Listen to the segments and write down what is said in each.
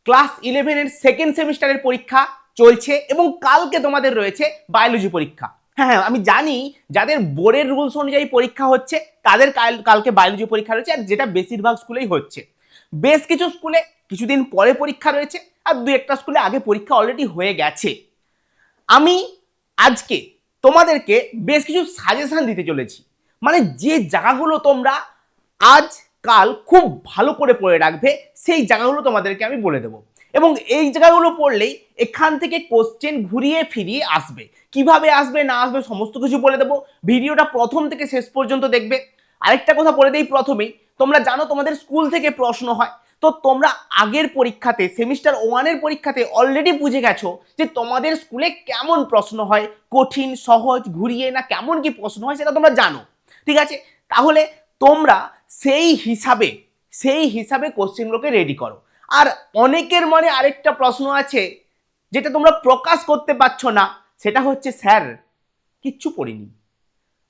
Class 11 এর second সেমিস্টারের পরীক্ষা চলছে এবং কালকে তোমাদের রয়েছে বায়োলজি পরীক্ষা। হ্যাঁ, আমি জানি যাদের বোর্ডের রুলস অনুযায়ী পরীক্ষা হচ্ছে তাদের কালকে বায়োলজি পরীক্ষা রয়েছে, আর যেটা বেশিরভাগ স্কুলেই হচ্ছে। বেশ কিছু স্কুলে কিছুদিন পরে পরীক্ষা রয়েছে, আর দু একটা স্কুলে আগে পরীক্ষা অলরেডি হয়ে গেছে। আমি আজকে তোমাদেরকে বেশ কিছু সাজেশন দিতে চলেছি, মানে যে জায়গাগুলো তোমরা আজ কাল খুব ভালো করে পড়ে রাখবে সেই জায়গাগুলো তোমাদেরকে আমি বলে দেবো, এবং এই জায়গাগুলো পড়লেই এখান থেকে কোশ্চেন ঘুরিয়ে ফিরিয়ে আসবে। কিভাবে আসবে না আসবে সমস্ত কিছু বলে দেবো। ভিডিওটা প্রথম থেকে শেষ পর্যন্ত দেখবে। আরেকটা কথা বলে দেই প্রথমেই, তোমরা জানো তোমাদের স্কুল থেকে প্রশ্ন হয়, তো তোমরা আগের পরীক্ষাতে সেমিস্টার 1 এর পরীক্ষাতে অলরেডি বুঝে গেছো যে তোমাদের স্কুলে কেমন প্রশ্ন হয়, কঠিন সহজ ঘুরিয়ে না কেমন কি প্রশ্ন হয় সেটা তোমরা জানো, ঠিক আছে? তাহলে তোমরা সেই হিসাবে কোশ্চেনগুলোকে রেডি করো। আর অনেকের মনে আরেকটা প্রশ্ন আছে যেটা তোমরা প্রকাশ করতে পারছো না, সেটা হচ্ছে স্যার কিচ্ছু পড়িনি,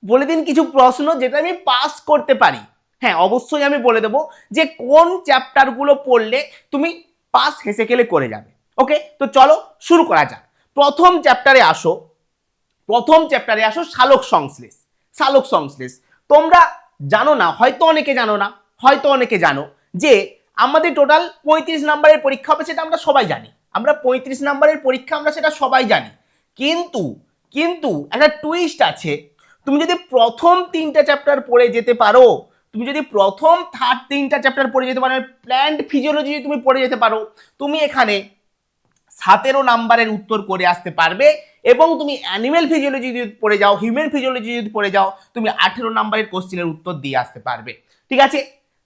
বলে দিন কিছু প্রশ্ন যেটা আমি পাস করতে পারি। হ্যাঁ, অবশ্যই আমি বলে দেবো যে কোন চ্যাপ্টারগুলো পড়লে তুমি পাস হেসে খেলে করে যাবে। ওকে, তো চলো শুরু করা যাক। প্রথম চ্যাপ্টারে আসো সালোক সংশ্লেষ। সালোক সংশ্লেষ তোমরা জানো না, হয়তো অনেকে জানো না, হয়তো অনেকে জানো যে আমাদের টোটাল 35 নাম্বারের পরীক্ষা হবে, সেটা আমরা সবাই জানি। আমরা 35 নাম্বারের পরীক্ষা আমরা সেটা সবাই জানি, কিন্তু কিন্তু একটা টুইস্ট আছে। তুমি যদি প্রথম 3টা চ্যাপ্টার পড়ে যেতে পারো, তুমি যদি প্রথম থার্ড 3টা চ্যাপ্টার পড়ে যেতে পারো, প্ল্যান্ট ফিজিওলজি তুমি পড়ে যেতে পারো, তুমি এখানে 17 নাম্বারের উত্তর করে আসতে পারবে। এবং তুমি অ্যানিমেল ফিজিওলজি যদি পড়ে যাও, হিউম্যান ফিজিওলজি যদি পড়ে যাও, তুমি 18 নাম্বারের কোশ্চেনের উত্তর দিয়ে আসতে পারবে, ঠিক আছে?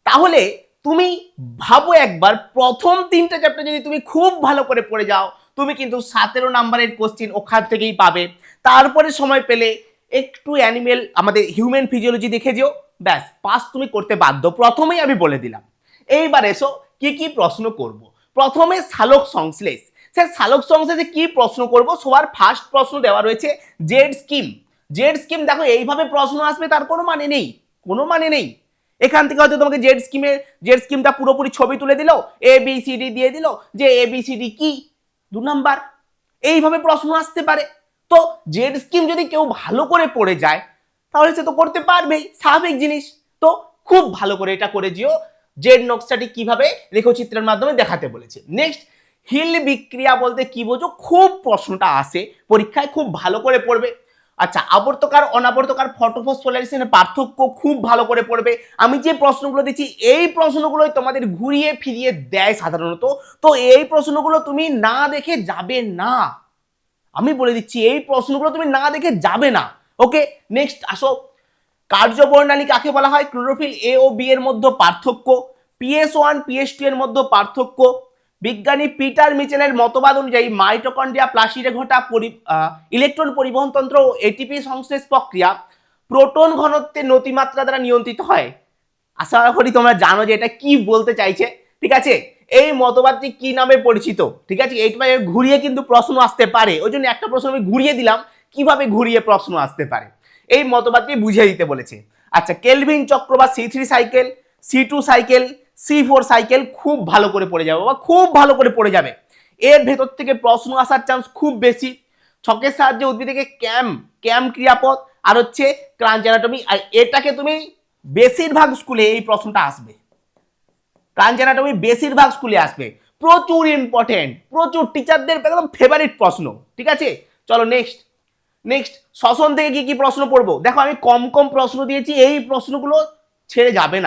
তাহলে তুমি ভাবো একবার, প্রথম 3টা চ্যাপ্টার যদি তুমি খুব ভালো করে পড়ে যাও, তুমি কিন্তু 17 নাম্বারের কোশ্চেন ওখান থেকেই পাবে। তারপরে সময় পেলে একটু অ্যানিমেল আমাদের হিউম্যান ফিজিওলজি দেখে যেও, ব্যাস পাস তুমি করতে বাধ্য। প্রথমেই আমি বলে দিলাম। এইবার এসো কি কি প্রশ্ন করব। প্রথমে সালোক সংশ্লেষ। স্যার সালোক সংশ্লেষে কি প্রশ্ন করব? সবার ফার্স্ট প্রশ্ন দেওয়া রয়েছে জেড স্কিম। জেড স্কিম দেখো এইভাবে প্রশ্ন আসবে তার কোনো মানে নেই, কোনো মানে নেই। এখান থেকে হয়তো তোমাকে জেড স্কিমটা পুরোপুরি ছবি তুলে দিল, এ বি সি ডি দিয়ে দিল, যে এ বি সি ডি কি 2 নাম্বার, এইভাবে প্রশ্ন আসতে পারে। তো জেড স্কিম যদি কেউ ভালো করে পড়ে যায় তাহলে সে তো করতে পারবেই, স্বাভাবিক জিনিস। তো খুব ভালো করে এটা করে যেও। জেড নকশাটি কিভাবে রেখচিত্রের মাধ্যমে দেখাতে বলেছে। নেক্সট, হিল বিক্রিয়া বলতে কি বোঝো? খুব প্রশ্নটা আসে পরীক্ষায়, খুব ভালো করে পড়বে। আচ্ছা, আবর্তকার অনাবর্তকার ফটোফসফোরাইলেশনের পার্থক্য খুব ভালো করে পড়বে। আমি যে প্রশ্নগুলো দিচ্ছি এই প্রশ্নগুলোই তোমাদের ঘুরিয়ে ফিরিয়ে দেয় সাধারণত, তো এই প্রশ্নগুলো তুমি না দেখে যাবে না, আমি বলে দিচ্ছি এই প্রশ্নগুলো তুমি না দেখে যাবে না। ওকে, নেক্সট আসো, কার্যবর্ণালী কাকে বলা হয়? ক্লোরোফিল এ ও বি এর মধ্যে পার্থক্য, PS1 PS2 এর মধ্যে পার্থক্য, বিজ্ঞানী পিটার মিচেলের মতবাদ অনুযায়ী মাইটোকন্ড্রিয়া প্লাসিডে ঘটা ইলেকট্রন পরিবহন তন্ত্র ও এটিপি সংশ্লেষ প্রক্রিয়া প্রোটন ঘনত্বের নতিমাত্রা দ্বারা নিয়ন্ত্রিত হয়। আশা করি তোমরা জানো যে এটা কি বলতে চাইছে, ঠিক আছে? এই মতবাদটি কি নামে পরিচিত? ঠিক আছে, এইটা ঘুরিয়ে কিন্তু প্রশ্ন আসতে পারে, ওই জন্য একটা প্রশ্ন আমি ঘুরিয়ে দিলাম, কিভাবে ঘুরিয়ে প্রশ্ন আসতে পারে এই মতবাদটি বুঝিয়ে দিতে বলেছে। আচ্ছা, কেলভিন চক্র বা C3 cycle, C2 cycle, C4 cycle খুব ভালো করে পড়ে যাবে বা খুব ভালো করে পড়ে যাবে। এর ভেতর থেকে প্রশ্ন আসার চান্স খুব বেশি। ছকের সাহায্যে উদ্ভিদকে ক্যাম ক্রিয়াপদ আর হচ্ছে ক্রাঞ্চ অ্যানাটমি, আর এটাকে তুমি বেশিরভাগ স্কুলে এই প্রশ্নটা আসবে। ক্রাঞ্চ অ্যানাটমি বেশিরভাগ স্কুলে আসবে, প্রচুর ইম্পর্টেন্ট, প্রচুর টিচারদের একদম ফেভারিট প্রশ্ন, ঠিক আছে? চলো নেক্সট শ্বসন থেকে কি কি প্রশ্ন পড়বো? দেখো আমি কম কম প্রশ্ন দিয়েছি, এই প্রশ্নগুলো ছেড়ে যাবে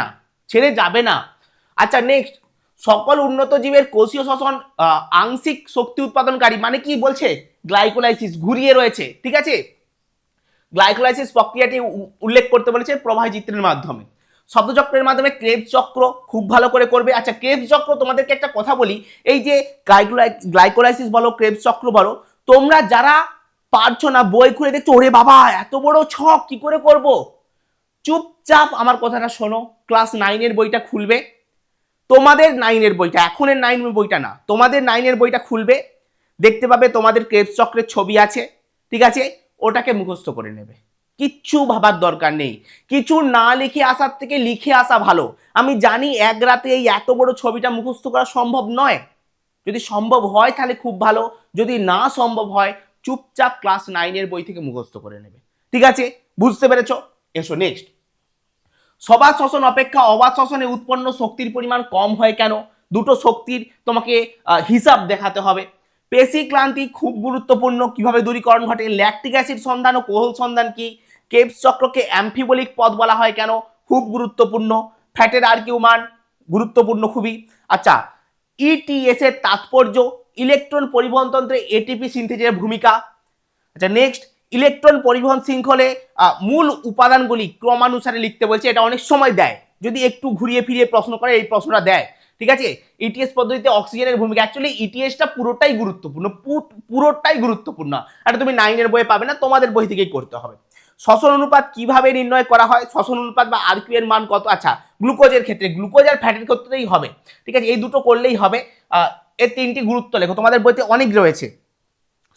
না। আচ্ছা, নেক্সট, সকল উন্নত জীবের কোষীয় শ্বসন আংশিক শক্তি উৎপাদনকারী, মানে কি বলছে? গ্লাইকোলাইসিস ঘুরিয়ে রয়েছে, ঠিক আছে? গ্লাইকোলাইসিস প্রক্রিয়াটি উল্লেখ করতে বলেছে প্রবাহী চিত্রের মাধ্যমে। শব্দচক্রের মাধ্যমে ক্রেবস চক্র খুব ভালো করে করবে। আচ্ছা, ক্রেবস চক্র তোমাদেরকে একটা কথা বলি, এই যে গ্লাইকোলাইসিস বলো ক্রেবস চক্র বলো, তোমরা যারা পারছো না বই খুলে দেখছো ওরে বাবা এত বড় ছক কি করে করব, চুপচাপ আমার কথাটা শোনো, ক্লাস 9 এর বইটা খুলবে, তোমাদের 9 এর বইটা, এখনের 9 এর বইটা না, তোমাদের 9 এর বইটা খুলবে, দেখতে পাবে তোমাদের ক্রেবস চক্রের ছবি আছে, ঠিক আছে? ওটাকে মুখস্থ করে নেবে, কিচ্ছু ভাবার দরকার নেই। কিছু না লিখে আসার থেকে লিখে আসা ভালো। আমি জানি এক রাতে এই এত বড় ছবিটা মুখস্থ করা সম্ভব নয়, যদি সম্ভব হয় তাহলে খুব ভালো, যদি না সম্ভব হয় চুপচাপ ক্লাস 9 বই থেকে মুখস্থ করে নেবে। ঠিক আছে, বুঝতে পেরেছো? এসো নেক্সট। সবাত শ্বসন অপেক্ষা অবাত শ্বসনে উৎপন্ন শক্তির পরিমাণ কম হয় কেন? দুটো শক্তির তোমাকে হিসাব দেখাতে হবে। পেশি ক্লান্তি খুব গুরুত্বপূর্ণ, কিভাবে দূরীকরণ ঘটে, ল্যাকটিক অ্যাসিড সন্ধান ও কোহল সন্ধান কি, কেপস চক্রকে অ্যাম্ফিবলিক পথ বলা হয় কেন? খুব গুরুত্বপূর্ণ। ফ্যাটের আরকিউ মান গুরুত্বপূর্ণ খুবই। আচ্ছা, ইটিএস এর তাৎপর্য, ইলেকট্রন পরিবহন তন্ত্রে এটিপি সিনথেসের ভূমিকা। আচ্ছা নেক্সট, ইলেকট্রন পরিবহন শৃঙ্খলে মূল উপাদানগুলি ক্রমানুসারে লিখতে বলছে, এটা অনেক সময় দেয়, যদি একটু ঘুরিয়ে ফিরিয়ে প্রশ্ন করে এই প্রশ্নটা দেয়। ঠিক আছে, ইটিএস পদ্ধতিতে অক্সিজেনের ভূমিকা, অ্যাকচুয়ালি ইটিএসটা পুরোটাই গুরুত্বপূর্ণ, পুরোটাই গুরুত্বপূর্ণ। এটা তুমি 9 বইয়ে পাবে না, তোমাদের বই থেকেই করতে হবে। শ্বসন অনুপাত কিভাবে নির্ণয় করা হয়? শ্বসন অনুপাত বা আরকিউ এর মান কত? আচ্ছা, গ্লুকোজের ক্ষেত্রে, গ্লুকোজ আর ফ্যাটের ক্ষেত্রেই হবে। ঠিক আছে, এই দুটো করলেই হবে। এর 3টি গুরুত্ব লেখো, তোমাদের বইতে অনেক রয়েছে।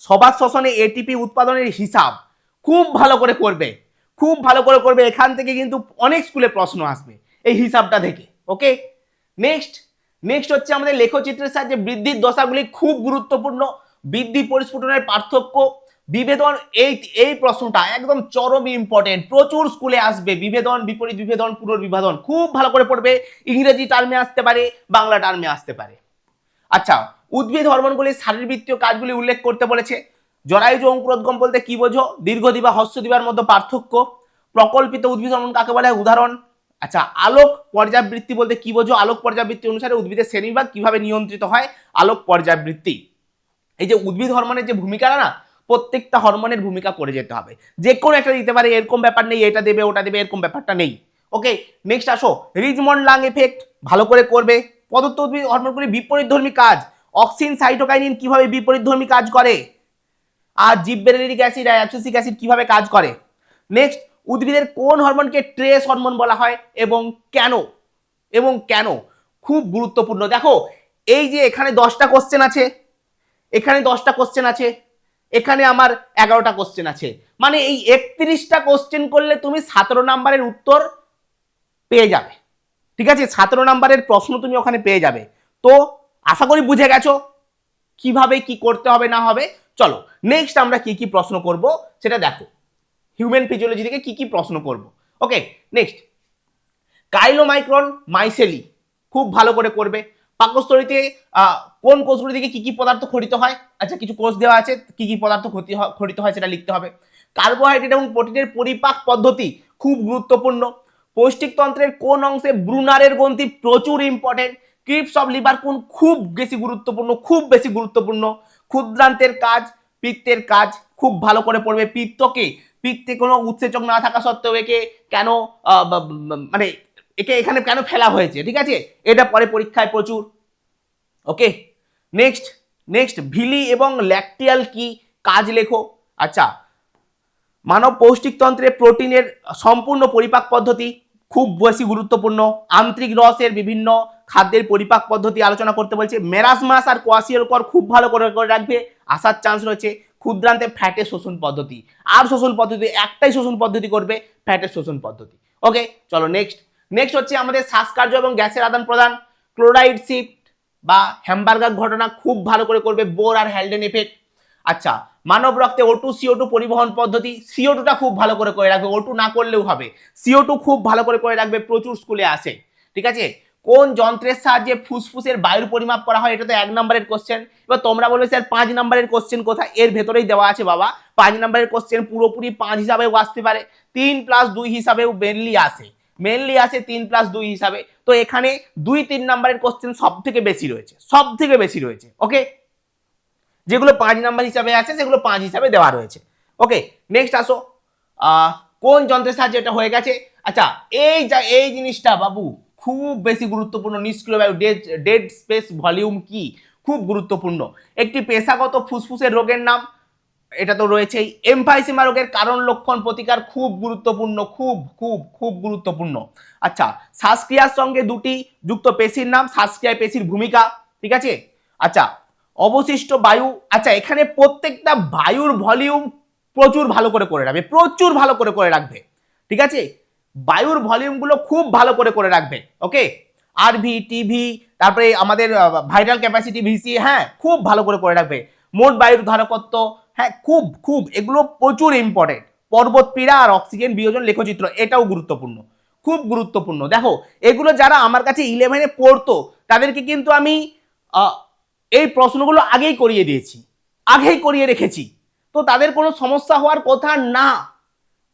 সবাত শ্বসনে এটিপি উৎপাদনের হিসাব খুব ভালো করে করবে, খুব ভালো করে করবে, এখান থেকে কিন্তু অনেক স্কুলে প্রশ্ন আসবে এই হিসাবটা থেকে। ওকে, নেক্সট হচ্ছে আমাদের লেখচিত্রের সাহায্যে বৃদ্ধির দশাগুলি খুব গুরুত্বপূর্ণ। বৃদ্ধি পরিস্ফুটনের পার্থক্য, বিভেদন, এই প্রশ্নটা একদম চরম ইম্পর্টেন্ট, প্রচুর স্কুলে আসবে। বিভেদন, বিপরীত বিভেদন, পুনর্বিভাজন খুব ভালো করে পড়বে, ইংরেজি টার্মে আসতে পারে, বাংলা টার্মে আসতে পারে। আচ্ছা, উদ্ভিদ হরমোনগুলির শারীরবৃত্তীয় কাজগুলি উল্লেখ করতে বলেছে। জরায়ুজ অঙ্কুরোদ্গম বলতে কি বোঝো? দীর্ঘদ্বি বা হ্রস্বদ্বিবার মধ্যে পার্থক্য। প্রকল্পিত উদ্ভিদ হরমোন কাকে বলে? উদাহরণ। আচ্ছা, আলোক পর্যাবৃত্তি বলতে কি বোঝো? আলোক পর্যাবৃত্তি অনুসারে উদ্ভিদের শ্রেণীবিভাগ কিভাবে নিয়ন্ত্রিত হয়? আলোক পর্যাবৃত্তি। এই যে উদ্ভিদ হরমোনের যে ভূমিকাটা না, প্রত্যেকটা হরমোনের ভূমিকা করে যেতে হবে, যে কোনো একটা দিতে পারে, এরকম ব্যাপার নেই এটা দেবে ওটা দেবে, এরকম ব্যাপারটা নেই। ওকে, নেক্সট আসো, রিজমন্ড লাং এফেক্ট ভালো করে করবে। প্রদত্ত উদ্ভিদ হরমোনগুলি বিপরীতধর্মী কাজ, অক্সিন সাইটোকাইনিন কিভাবে বিপরীতধর্মী কাজ করে, আর জিববেরেলিক অ্যাসিড আর অ্যাবসিসিক অ্যাসিড কিভাবে কাজ করে। নেক্সট, উদ্ভিদের কোন হরমোনকে ট্রেস হরমোন বলা হয় এবং কেন? খুব গুরুত্বপূর্ণ। দেখো, এই যে এখানে 10টা কোশ্চেন আছে, এখানে 10টা কোশ্চেন আছে, এখানে আমার 11টা কোশ্চেন আছে, মানে এই 31টা কোশ্চেন করলে তুমি 17 নাম্বারের উত্তর পেয়ে যাবে। ঠিক আছে, 17 নাম্বারের প্রশ্ন তুমি ওখানে পেয়ে যাবে। তো আশা করি বুঝে গেছো কিভাবে কি করতে হবে না হবে। চলো নেক্সট আমরা কি কি প্রশ্ন করব সেটা দেখো, হিউম্যান ফিজিওলজি থেকে কি কি প্রশ্ন করব। ওকে, নেক্সট, কাইলোমাইক্রন মাইসেলি খুব ভালো করে করবে। পাকস্থলীতে কোন কোষগুলি থেকে কি কি পদার্থ খরিত হয়? আচ্ছা, কিছু কোষ দেওয়া আছে, কি কি পদার্থ খরিত হয় সেটা লিখতে হবে। কার্বোহাইড্রেট এবং প্রোটিনের পরিপাক পদ্ধতি খুব গুরুত্বপূর্ণ। পৌষ্টিকতন্ত্রের কোন অংশে ব্রুনারের গ্রন্থি প্রচুর ইম্পর্টেন্ট। ক্রিপস অফ লিভার কোন খুব বেশি গুরুত্বপূর্ণ। ক্ষুদ্রান্তের কাজ, পিত্তের কাজ খুব ভালো করে পড়বে। পিত্তে কোনো উৎসেচক না থাকা সত্ত্বেও একে কেন মানে একে এখানে কেন ফেলা হয়েছে? ঠিক আছে, এটা পরে পরীক্ষায় প্রচুর। ওকে, নেক্সট ভিলি এবং ল্যাকটিয়াল কি কাজ লেখো। আচ্ছা, মানব পৌষ্টিকতন্ত্রে প্রোটিনের সম্পূর্ণ পরিপাক পদ্ধতি খুব বেশি গুরুত্বপূর্ণ। আন্তরিক রসের বিভিন্ন খাদ্যের পরিপাক পদ্ধতি আলোচনা করতে বলছে। মেরাসমাস আর কোয়াশিওকর খুব ভালো করে রাখবে, আসার চান্স রয়েছে। ক্ষুদ্রান্তে ফ্যাটের শোষণ পদ্ধতি, আর শোষণ পদ্ধতি একটাই শোষণ পদ্ধতি করবে, ফ্যাটের শোষণ পদ্ধতি। ওকে, চলো নেক্সট হচ্ছে আমাদের শ্বাসকার্য এবং গ্যাসের আদান প্রদান। ক্লোরাইড শিফট বা হ্যামবার্গার ঘটনা খুব ভালো করে করবে, বোর আর হ্যালডেন এফেক্ট। আচ্ছা, মানব রক্তে O2 CO2 পরিবহন পদ্ধতি, CO2টা খুব ভালো করে রাখবে, O2 না করলেও হবে, CO2 খুব ভালো করে রাখবে, প্রচুর স্কুলে আসে। ঠিক আছে, কোন যন্ত্রের সাহায্যে ফুসফুসের বায়ুর পরিমাপ করা হয়? এটা তো 1 নম্বরের কোশ্চেন। এবার তোমরা বলবে স্যার 5 নম্বরের কোশ্চেন কোথায়? এর ভেতরেই দেওয়া আছে বাবা। 5 নম্বরের কোশ্চেন পুরোপুরি 5 হিসাবেও আসতে পারে, 3+2 হিসাবেও মেনলি আসে 3+2 হিসাবে। তো এখানে 2-3 নম্বরের কোশ্চেন সব থেকে বেশি রয়েছে। ওকে, যেগুলো 5 নাম্বার হিসাবে আছে সেগুলো 5 হিসাবে দেওয়া রয়েছে। ওকে, নেক্সট আসো, কোন যন্ত্রের সাহায্যে এটা হয়ে গেছে? আচ্ছা, এই জিনিসটা বাবু খুব বেশি গুরুত্বপূর্ণ। নিষ্ক্রিয় বায়ু, ডেড স্পেস ভলিউম কি খুব গুরুত্বপূর্ণ। একটি পেশাগত ফুসফুসের রোগের নাম, এটা তো রয়েছেই। এমফাইসিমা রোগের কারণ লক্ষণ প্রতিকার খুব গুরুত্বপূর্ণ। আচ্ছা, শ্বাসক্রিয়ার সঙ্গে দুটি যুক্ত পেশির নাম, শ্বাসক্রিয়ায় পেশির ভূমিকা। ঠিক আছে, আচ্ছা, অবশিষ্ট বায়ু। আচ্ছা, এখানে প্রত্যেকটা বায়ুর ভলিউম প্রচুর ভালো করে রাখবে। ঠিক আছে, বায়ুর ভলিউমগুলো খুব ভালো করে রাখবে। ওকে, আরভি, টিভি, তারপরে আমাদের ভাইরাল ক্যাপাসিটি ভিসি, হ্যাঁ খুব ভালো করে রাখবে। মোট বায়ুর ধারকত্ব, হ্যাঁ খুব খুব এগুলো প্রচুর ইম্পর্টেন্ট। পর্বত পীড়া আর অক্সিজেন বিয়োজন লেখচিত্র, এটাও গুরুত্বপূর্ণ, খুব গুরুত্বপূর্ণ। দেখো এগুলো যারা আমার কাছে 11-এ পড়তো তাদেরকে কিন্তু আমি এই প্রশ্নগুলো আগেই করিয়ে দিয়েছি, আগেই করিয়ে রেখেছি, তো তাদের কোনো সমস্যা হওয়ার কথা না।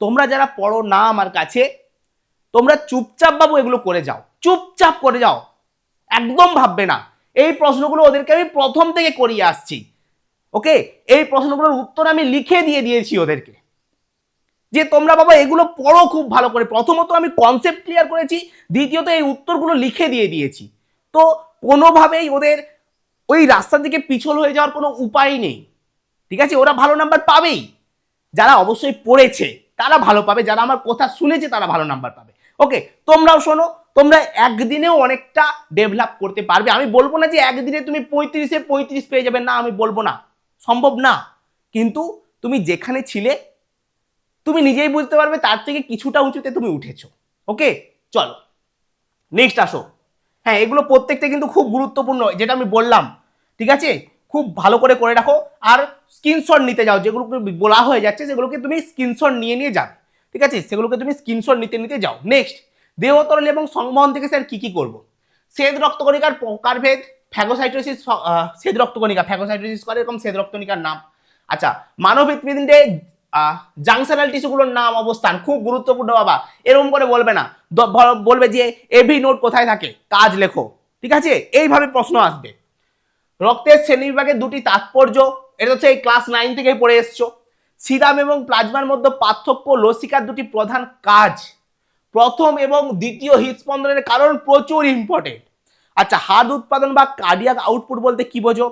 তোমরা যারা পড়ো না আমার কাছে, তোমরা চুপচাপ বাবু এগুলো করে যাও, চুপচাপ করে যাও, একদম ভাববে না। এই প্রশ্নগুলো ওদেরকে আমি প্রথম থেকে করিয়ে আসছি, ওকে। এই প্রশ্নগুলোর উত্তর আমি লিখে দিয়ে দিয়েছি ওদেরকে, যে তোমরা বাবা এগুলো পড়ো খুব ভালো করে। প্রথমত আমি কনসেপ্ট ক্লিয়ার করেছি, দ্বিতীয়ত এই উত্তরগুলো লিখে দিয়ে দিয়েছি। তো কোনোভাবেই ওদের ওই রাস্তা থেকে পিছল হয়ে যাওয়ার কোনো উপায় নেই, ঠিক আছে। ওরা ভালো নাম্বার পাবেই, যারা অবশ্যই পড়েছে তারা ভালো পাবে, যারা আমার কথা শুনেছে তারা ভালো নাম্বার পাবে, ওকে। তোমরাও শোনো, তোমরা একদিনেও অনেকটা ডেভেলপ করতে পারবে। আমি বলবো না যে একদিনে তুমি 35-এ 35 পেয়ে যাবে, না আমি বলবো না, সম্ভব না। কিন্তু তুমি যেখানে ছিলে তুমি নিজেই বুঝতে পারবে তার থেকে কিছুটা উঁচুতে তুমি উঠেছো, ওকে। চলো নেক্সট আসো। হ্যাঁ এগুলো প্রত্যেকটা কিন্তু খুব গুরুত্বপূর্ণ, যেটা আমি বললাম, ঠিক আছে। খুব ভালো করে রাখো, আর স্ক্রিনশট নিতে যাও, যেগুলোকে বলা হয়ে যাচ্ছে সেগুলোকে তুমি স্ক্রিনশট নিয়ে যাবে, ঠিক আছে। সেগুলোকে তুমি স্ক্রিনশট নিতে যাও। নেক্সট, দেহ তরল এবং সংবহন থেকে স্যার কি করব? শ্বেত রক্তকণিকার প্রকারভেদ, ফ্যাগোসাইটোসিস, শ্বেত রক্তকণিকা ফ্যাগোসাইটোসিস করে, এরকম শ্বেত রক্তকণিকার নাম। আচ্ছা, মানব হৃৎপিণ্ডে জাংশনাল টিস্যুগুলোর নাম, অবস্থান, খুব গুরুত্বপূর্ণ বাবা। এরকম করে বলবে না, বলবে যে এভি নোড কোথায় থাকে, কাজ লেখো, ঠিক আছে। এইভাবে প্রশ্ন আসবে। রক্তের শ্রেণীবিভাগের দুটি তাৎপর্য, এটা হচ্ছে এই ক্লাস 9 থেকে পড়ে এসছো। সিরাম এবং প্লাজমার মধ্যে পার্থক্য, লসিকার দুটি প্রধান কাজ, প্রথম এবং দ্বিতীয় হৃদস্পন্দনের কারণ, প্রচুর ইম্পর্টেন্ট। আচ্ছা, হার্ট উৎপাদন বা কার্ডিয়াক আউটপুট বলতে কি বোঝো?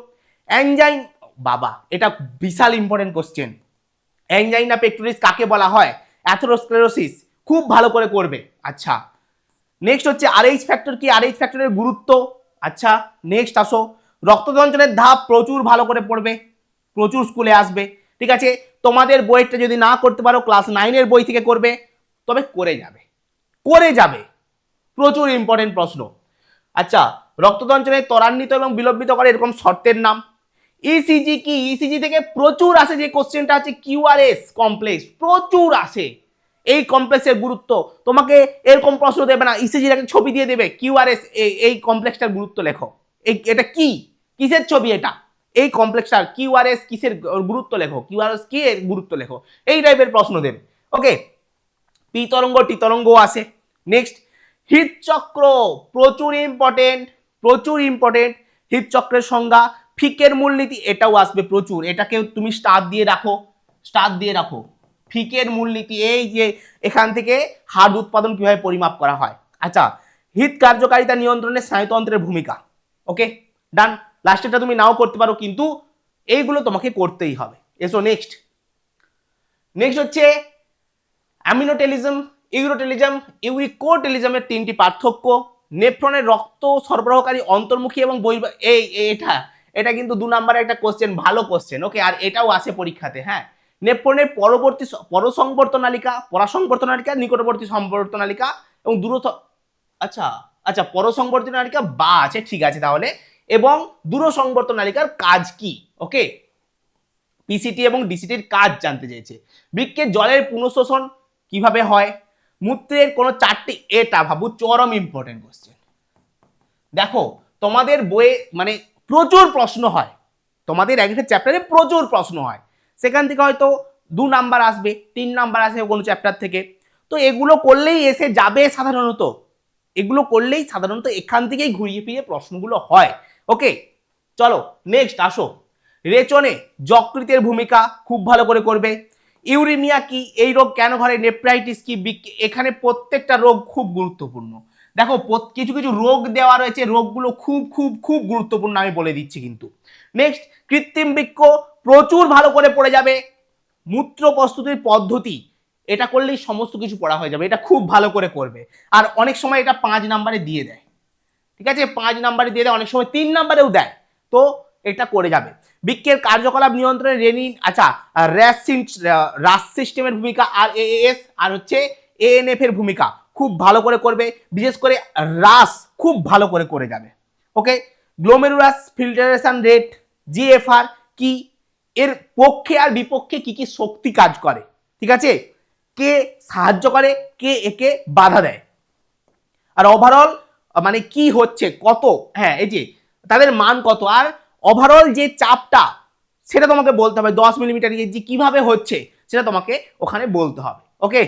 এনজাইম, বাবা এটা বিশাল ইম্পর্টেন্ট কোশ্চেন। অ্যাঞ্জাইনা পেক্টোরিস কাকে বলা হয়? অ্যাথেরোস্ক্লেরোসিস, খুব ভালো করে করবে। আচ্ছা, নেক্সট হচ্ছে আরএইচ ফ্যাক্টর কি, আরএইচ ফ্যাক্টরের গুরুত্ব। আচ্ছা নেক্সট আসো, রক্তসঞ্চালনের ধাপ প্রচুর ভালো করে পড়বে, প্রচুর স্কুলে আসবে, ঠিক আছে। তোমাদের বইটা যদি না করতে পারো ক্লাস 9-এর বই থেকে করবে, তবে করে যাবে, প্রচুর ইম্পর্টেন্ট প্রশ্ন। আচ্ছা, রক্তসঞ্চালনে ত্বরান্বিত এবং বিলম্বিত করে এরকম শর্তের নাম। ইসিজি কি? ইসিজি থেকে প্রচুর আসে, যে কোশ্চেনটা আছে কিউআরএস কমপ্লেক্স, প্রচুর আসে। এই কমপ্লেক্সের গুরুত্ব তোমাকে এরকম প্রশ্ন দেবে না, ইসিজির একটা ছবি দিয়ে দেবে, কিউআরএস এই কমপ্লেক্সটার গুরুত্ব লেখো। এটা কি, কিসের ছবি এটা, এই কমপ্লেক্সটার কিউআরএস কিসের গুরুত্ব লেখো, কিউআরএস কি এর গুরুত্ব লেখো, এই টাইপের প্রশ্ন দেবে, ওকে। পি তরঙ্গ টি তরঙ্গ আসে। নেক্সট, হৃদচক্র, প্রচুর ইম্পর্টেন্ট। হৃদচক্রের সংজ্ঞা, ফিকের মূলনীতি, এটাও আসবে প্রচুর, এটাকেও তুমি স্টার দিয়ে রাখো। ফিকের মূলনীতি, এই যে এখান থেকে হার্ট উৎপাদন কিভাবে পরিমাপ করা হয়। আচ্ছা, হৃদ কার্যকারিতা নিয়ন্ত্রণে স্নায়ুতন্ত্রের ভূমিকা, ওকে ডান। লাস্টেরটা তুমি নাও করতে পারো, কিন্তু এইগুলো তোমাকে করতেই হবে। এসো নেক্সট হচ্ছে অ্যামিনোটেলিজম, ইউরোটেলিজম, ইউরিকোটেলিজমের 3টি পার্থক্য। নেফ্রনের রক্ত সরবরাহকারী অন্তর্মুখী এবং এটা কিন্তু 2 নম্বরের একটা কোশ্চেন, ভালো কোশ্চেন, ওকে। আর এটাও আসে পরীক্ষাতে, হ্যাঁ। নেফ্রনের পরাসংবর্তনালিকা, নিকটবর্তী সংবর্তনালিকা এবং দূরত্ব, আচ্ছা পরসংবর্তনালিকা বা আছে, ঠিক আছে তাহলে। এবং দূরসংবর্তনালিকার কাজ কি, ওকে। পিসিটি এবং ডিসিটির কাজ জানতে চেয়েছে। বৃক্কের জলের পুনঃশোষণ কিভাবে হয়? মূত্রের কোন 4টি, এটা ভাবু চরম ইম্পর্টেন্ট কোশ্চেন। দেখো তোমাদের বইয়ে মানে প্রচুর প্রশ্ন হয়, তোমাদের একটা চ্যাপ্টারে প্রচুর প্রশ্ন হয়, সেখান থেকে হয়তো 2 নাম্বার আসবে, 3 নাম্বার আসবে কোনো চ্যাপ্টার থেকে। তো এগুলো করলেই এসে যাবে সাধারণত, এখান থেকেই ঘুরিয়ে ফিরিয়ে প্রশ্নগুলো হয়, ওকে। চলো নেক্সট আসো, রেচনে যকৃতের ভূমিকা, খুব ভালো করে করবে। ইউরিমিয়া কি, এই রোগ কেন ঘটে? নেফ্রাইটিস কি, এখানে প্রত্যেকটা রোগ খুব গুরুত্বপূর্ণ। দেখো কিছু রোগ দেওয়া রয়েছে, রোগগুলো খুব খুব খুব গুরুত্বপূর্ণ, আমি বলে দিচ্ছি কিন্তু। নেক্সট, কৃত্রিম বৃক্ক, প্রচুর ভালো করে পড়ে যাবে। মূত্র প্রস্তুতির পদ্ধতি, এটা করলেই সমস্ত কিছু পড়া হয়ে যাবে, এটা খুব ভালো করে করবে। আর অনেক সময় এটা 5 নাম্বারে দিয়ে দেয়, ঠিক আছে, 5 নাম্বারে দিয়ে দেয়, অনেক সময় 3 নাম্বারেও দেয়, তো এটা করে যাবে। বৃক্কের কার্যকলাপ নিয়ন্ত্রণে রেনিন, আচ্ছা রাস সিস্টেমের ভূমিকা, আর এএস আর হচ্ছে এএনএফ এর ভূমিকা খুব ভালো করে করবে। বিশেষ করে রাস খুব ভালো করে করে যাবে। ওকে, গ্লোমেরুলাস ফিল্টারেশন রেট, জিএফআর কি, এর পক্ষে আর বিপক্ষে কি কি শক্তি কাজ করে, ঠিক আছে, কে সাহায্য করে, কে একে বাধা দেয়, আর ওভারঅল মানে কি হচ্ছে, কত, হ্যাঁ এই যে তাদের মান কত, আর ওভারঅল যে চাপটা সেটা তোমাকে বলতে হবে, 10 মিলিমিটার যে কিভাবে হচ্ছে সেটা তোমাকে ওখানে বলতে হবে। ওকে,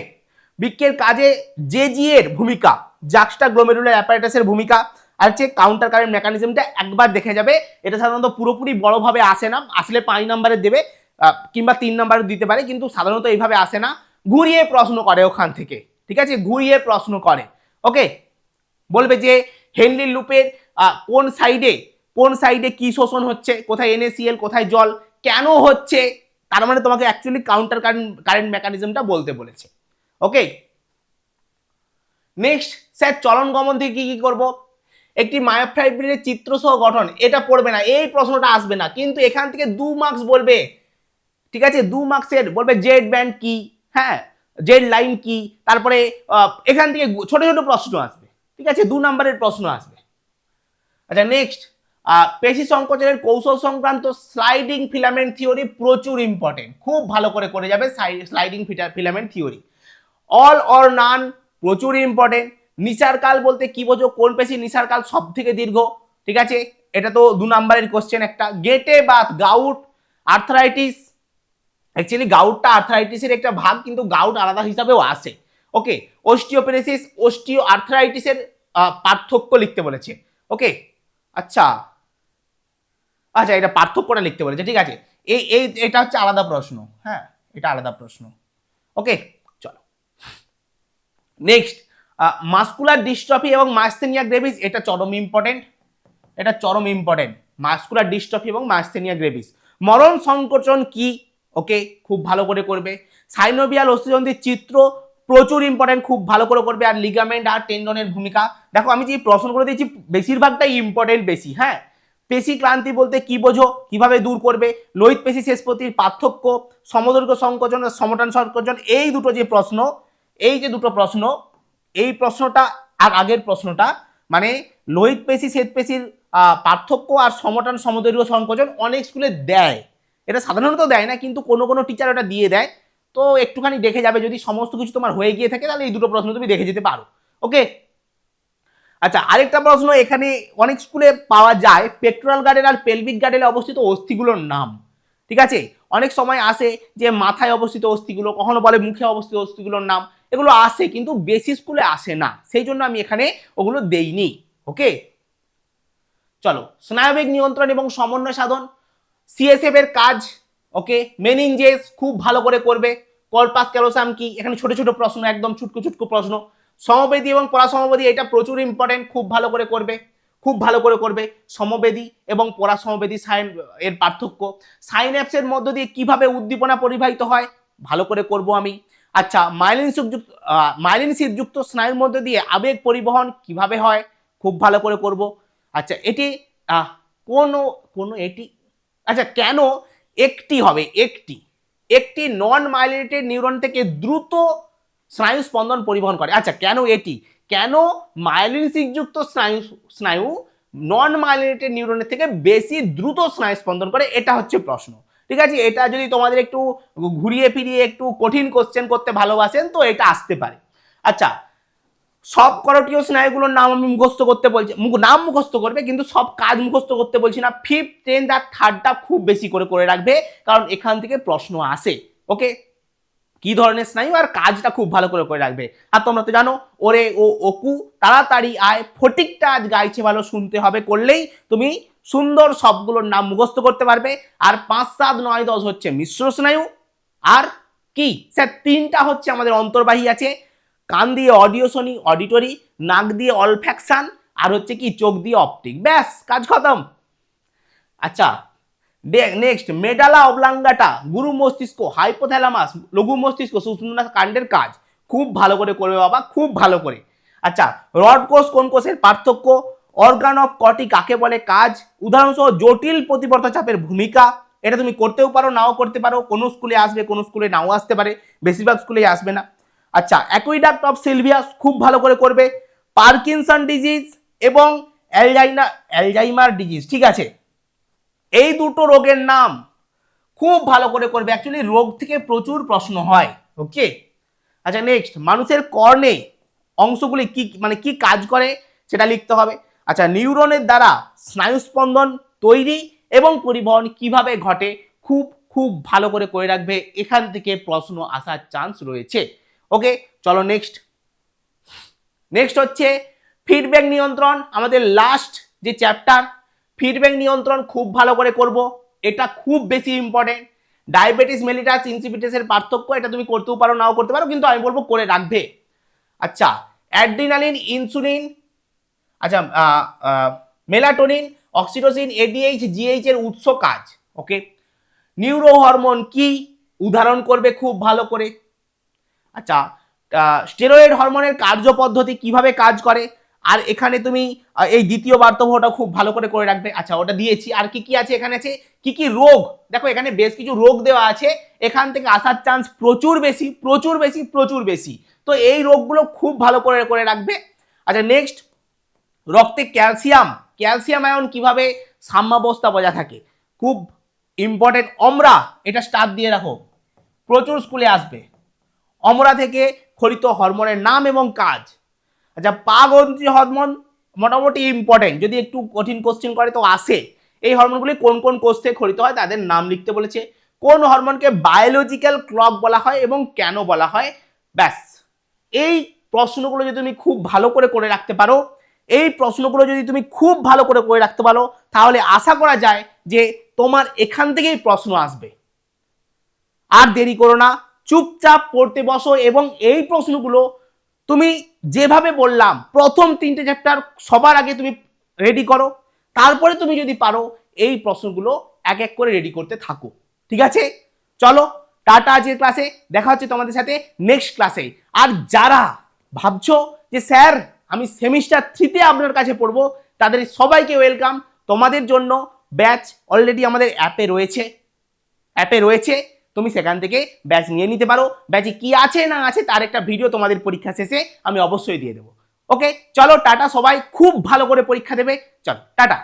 বৃক্কের কাজে জেজি এর ভূমিকা, জাক্সটা গ্লোমেরুলার অ্যাপারেটাসের ভূমিকা, আর হচ্ছে কাউন্টার কারেন্ট মেকানিজমটা একবার দেখে যাবে। এটা সাধারণত পুরোপুরি বড়ভাবে আসে না, আসলে 5 নম্বরের দেবে কিংবা 3 নম্বরের দিতে পারে, কিন্তু সাধারণত এইভাবে আসে না, ঘুরিয়ে প্রশ্ন করে ওখান থেকে, ঠিক আছে, ঘুরিয়ে প্রশ্ন করে। ওকে, বলবে যে হেনরি লুপের কোন সাইডে কি শোষণ হচ্ছে, কোথায় NaCl কোথায় জল, কেন হচ্ছে, তার মানে তোমাকে অ্যাকচুয়ালি কাউন্টার কারেন্ট মেকানিজমটা বলতে বলেছে। ওকে, নেক্সট স্যার চলন গমন থেকে কি করব, একটি মায়োফাইব্রিনের চিত্রসহ গঠন, এটা পড়বে না, এই প্রশ্নটা আসবে না, কিন্তু এখান থেকে 2 মার্কস বলবে, ঠিক আছে, 2 মার্কসের বলবে জেড ব্যান্ড কি, হ্যাঁ জেড লাইন কি, তারপরে এখান থেকে ছোট ছোট প্রশ্ন আসবে, ঠিক আছে, 2 নম্বরের প্রশ্ন আসবে। আচ্ছা নেক্সট, পেশি সংকোচনের কৌশল সংক্রান্ত স্লাইডিং ফিলামেন্ট থিওরি প্রচুর ইম্পর্টেন্ট, খুব ভালো করে করে যাবে sliding filament theory. All or নান প্রচুর ইম্পর্টেন্ট। নিসার কাল বলতে কি বোঝো, কোন পেশি নিসার কাল সব থেকে দীর্ঘ, ঠিক আছে, এটা তো 2 নম্বরের কোশ্চেন একটা। গেটে বাত, গাউট, আর্থ্রাইটিস, অ্যাকচুয়ালি গাউটটা আর্থ্রাইটিসের একটা ভাগ, কিন্তু গাউট আলাদা হিসাবেও আসে। ওকে, অস্টিওপেরেসিস, অস্টিও আর্থ্রাইটিসের পার্থক্য লিখতে বলেছে। ওকে, আচ্ছা আচ্ছা এটা পার্থক্যটা লিখতে বলেছে, ঠিক আছে, এটা হচ্ছে আলাদা প্রশ্ন, হ্যাঁ এটা আলাদা প্রশ্ন। ওকে চলো নেক্সট, মাসকুলার ডিস্ট্রফি এবং মাইস্থেনিয়া গ্রেভিস, এটা চরম ইম্পর্টেন্ট, এটা চরম ইম্পর্টেন্ট, মাসকুলার ডিস্ট্রফি এবং মাইস্থেনিয়া গ্রেভিস। মরণ সংকোচন কি, ওকে খুব ভালো করে করবে। সাইনোভিয়াল অস্থিসন্ধির চিত্র প্রচুর ইম্পর্টেন্ট, খুব ভালো করে করবে। আর লিগামেন্ট আর টেন্ডনের ভূমিকা, দেখো আমি যে প্রশ্নগুলো দিয়েছি বেশিরভাগটাই ইম্পর্টেন্ট বেশি, হ্যাঁ। পেশি ক্লান্তি বলতে কি বোঝো, কিভাবে দূর করবে, লোহিত পেশি শেষ প্রতির পার্থক্য, সমদৈর্ঘ্য সংকোচন আর সমটান সংকোচন, এই দুটো যে প্রশ্ন, এই যে দুটো প্রশ্ন, এই প্রশ্নটা আর আগের প্রশ্নটা, মানে লোহিত পেশি শ্বেত পেশির পার্থক্য আর সমটান সমদৈর্ঘ্য সংকোচন অনেক স্কুলে দেয়, এটা সাধারণত দেয় না, কিন্তু কোনো কোনো টিচার ওটা দিয়ে দেয়, তো একটুখানি দেখে যাবে, যদি সমস্ত কিছু তোমার হয়ে গিয়ে থাকে তাহলে এই দুটো প্রশ্ন তুমি দেখে যেতে পারো। ওকে, আচ্ছা আরেকটা প্রশ্ন এখানে অনেক স্কুলে পাওয়া যায়, পেক্টোরাল গার্ডেল আর পেলভিক গার্ডেলে অবস্থিত অস্থিগুলোর নাম, ঠিক আছে, অনেক সময় আসে যে মাথায় অবস্থিত অস্থিগুলো, কখনো বলে মুখে অবস্থিত অস্থিগুলোর নাম, এগুলো আসে কিন্তু বেশি স্কুলে আসে না, সেই জন্য আমি এখানে ওগুলো দেইনি। ওকে চলো, স্নায়ুবেগ নিয়ন্ত্রণ এবং সমন্বয় সাধন, সিএসএফ এর কাজ, ওকে, মেনিনজেস খুব ভালো করে করবে। কর্পাস ক্যালোসাম কি, এখানে ছোট ছোট প্রশ্ন, একদম ছুটকু ছুটকু প্রশ্ন। সমবেদী এবং পরাসমবেদী, এটা প্রচুর ইম্পর্টেন্ট, খুব ভালো করে করবে, খুব ভালো করে করবে। সমবেদী এবং পরাসমবেদী সাইন এর পার্থক্য, সাইন্যাপসের মধ্য দিয়ে কিভাবে উদ্দীপনা পরিবাহিত হয়, ভালো করে করব আমি। আচ্ছা মাইলিন শীতযুক্ত স্নায়ুর মধ্যে দিয়ে আবেগ পরিবহন কিভাবে হয়, খুব ভালো করে করব। আচ্ছা এটি এটি, আচ্ছা কেন একটি হবে, একটি নন মাইলিনেটেড নিউরন থেকে দ্রুত স্নায়ু স্পন্দন পরিবহন করে, আচ্ছা কেন মাইলিন শীতযুক্ত স্নায়ু নন মাইলিনেটেড নিউরনের থেকে বেশি দ্রুত স্নায়ু স্পন্দন করে, এটা হচ্ছে প্রশ্ন, ঠিক আছে। এটা যদি তোমাদের একটু ঘুরিয়ে ফিরিয়ে একটু কঠিন কোশ্চেন করতে ভালোবাসেন তো এটা আসতে পারে। আচ্ছা সব করোটিয় স্নায়ুগুলোর নাম আমি মুখস্থ করতে বলছি, নাম মুখস্থ করবে কিন্তু সব কাজ মুখস্থ করতে বলছি না, 5th 10th আর 3rd খুব বেশি করে রাখবে, কারণ এখান থেকে প্রশ্ন আসে। ওকে, কি ধরনের স্নায়ু আর কাজটা খুব ভালো করে রাখবে। আর তোমরা তো জানো ওরে ও ওকু তাড়াতাড়ি আয়, ফটিকটা আজ গাইছে ভালো শুনতে হবে, করলেই তুমি সুন্দর সবগুলোর নাম মুখস্থ করতে পারবে। আর 5 7 9 10 হচ্ছে মিশ্র স্নায়ু, আর কি স্যার 3টা হচ্ছে আমাদের অন্তর্বাহী আছে, কান দিয়ে অডিওসনি অডিটরি, নাক দিয়ে অলফ্যাকশন, আর হচ্ছে কি চোখ দিয়ে অপটিক, ব্যাস কাজ খতম। আচ্ছা নেক্সট, মেডালা অবলাঙ্গাটা, গুরু মস্তিষ্ক, হাইপোথ্যালামাস, লঘু মস্তিষ্ক, সুষুম্না কাণ্ডের কাজ খুব ভালো করে করবে বাবা, খুব ভালো করে। আচ্ছা রড কোষ কোন কোষের পার্থক্য, অর্গান অফ কটি কাকে বলে, কাজ, উদাহরণসহ জটিল প্রতিবর্ত চাপের ভূমিকা, এটা তুমি করতেও পারো নাও করতে পারো, কোনো স্কুলে আসবে কোনো স্কুলে নাও আসতে পারে, বেশিরভাগ স্কুলেই আসবে না। আচ্ছা অ্যাকুইডাক্ট অফ সিলভিয়াস খুব ভালো করে করবে। পার্কিনসন ডিজিজ এবং অ্যালজাইমার ডিজিজ, ঠিক আছে, এই দুটো রোগের নাম খুব ভালো করে করবে। অ্যাকচুয়ালি রোগ থেকে প্রচুর প্রশ্ন হয়। ওকে, আচ্ছা নেক্সট, মানুষের কর্ণে অংশগুলি কি মানে কি কাজ করে সেটা লিখতে হবে। আচ্ছা, নিউরনের দ্বারা স্নায়ুস্পন্দন তৈরি এবং পরিবহন কিভাবে ঘটে, খুব খুব ভালো করে রাখবে, এখান থেকে প্রশ্ন আসার চান্স রয়েছে। ওকে, চলো নেক্সট হচ্ছে ফিডব্যাক নিয়ন্ত্রণ, আমাদের লাস্ট যে চ্যাপ্টার। ফিডব্যাক নিয়ন্ত্রণ খুব ভালো করে করব, এটা খুব বেশি ইম্পর্টেন্ট। ডায়াবেটিস মেলিটাস ইনসিপিটাসের পার্থক্য, এটা তুমি করতেও পারো নাও করতে পারো, কিন্তু আমি বলবো করে রাখবে। আচ্ছা, অ্যাড্রিনালিন, ইনসুলিন, আচ্ছা মেলাটোনিন, অক্সিটোসিন, এডিএইচ, জিএইচ এর উৎস কাজ। ওকে, নিউরো হরমোন কি, উদাহরণ করবে খুব ভালো করে। আচ্ছা, স্টেরয়েড হরমোনের কার্যপদ্ধতি কিভাবে কাজ করে, আর এখানে তুমি এই দ্বিতীয় বার্তবটা খুব ভালো করে রাখবে। আচ্ছা, ওটা দিয়েছি। আর কি কি আছে এখানে, আছে কি কি রোগ, দেখো এখানে বেশ কিছু রোগ দেওয়া আছে, এখান থেকে আসার চান্স প্রচুর বেশি প্রচুর বেশি প্রচুর বেশি, তো এই রোগগুলো খুব ভালো করে রাখবে। আচ্ছা নেক্সট, রক্তে ক্যালসিয়াম আয়ন কিভাবে সাম্যাবস্থা বজায় থাকে, খুব ইম্পর্টেন্ট। অমরা, এটা স্টার দিয়ে রাখো, প্রচুর স্কুলে আসবে। অমরা থেকে ক্ষরিত হরমোনের নাম এবং কাজ। আচ্ছা, পাগন্ত্রী হরমোন মোটামুটি ইম্পর্টেন্ট, যদি একটু কঠিন কোশ্চেন করে তো আসে। এই হরমোনগুলি কোন কোন কোষ থেকে ক্ষরিত হয় তাদের নাম লিখতে বলেছে। কোন হরমোনকে বায়োলজিক্যাল ক্লক বলা হয় এবং কেন বলা হয়, ব্যাস। এই প্রশ্নগুলো যদি তুমি খুব ভালো করে রাখতে পারো, এই প্রশ্নগুলো যদি তুমি খুব ভালো করে রাখতে পারো, তাহলে আশা করা যায় যে তোমার এখান থেকেই প্রশ্ন আসবে। আর দেরি করো না, চুপচাপ পড়তে বসো এবং এই প্রশ্নগুলো তুমি যেভাবে বললাম প্রথম 3টে চ্যাপ্টার সবার আগে তুমি রেডি করো, তারপরে তুমি যদি পারো এই প্রশ্নগুলো এক এক করে রেডি করতে থাকো। ঠিক আছে, চলো টাটা, আজকের ক্লাসে দেখা হচ্ছে তোমাদের সাথে নেক্সট ক্লাসে। আর যারা ভাবছো যে স্যার আমি সেমিস্টার 3তে আপনার কাছে পড়বো, তাদের সবাইকে ওয়েলকাম। তোমাদের জন্য ব্যাচ অলরেডি আমাদের অ্যাপে রয়েছে, তুমি সেখান থেকে ব্যাচ নিয়ে নিতে পারো। ব্যাচে কি আছে না আছে তার একটা ভিডিও তোমাদের পরীক্ষা শেষে আমি অবশ্যই দিয়ে দেবো। ওকে, চলো টাটা, সবাই খুব ভালো করে পরীক্ষা দেবে, চলো টাটা।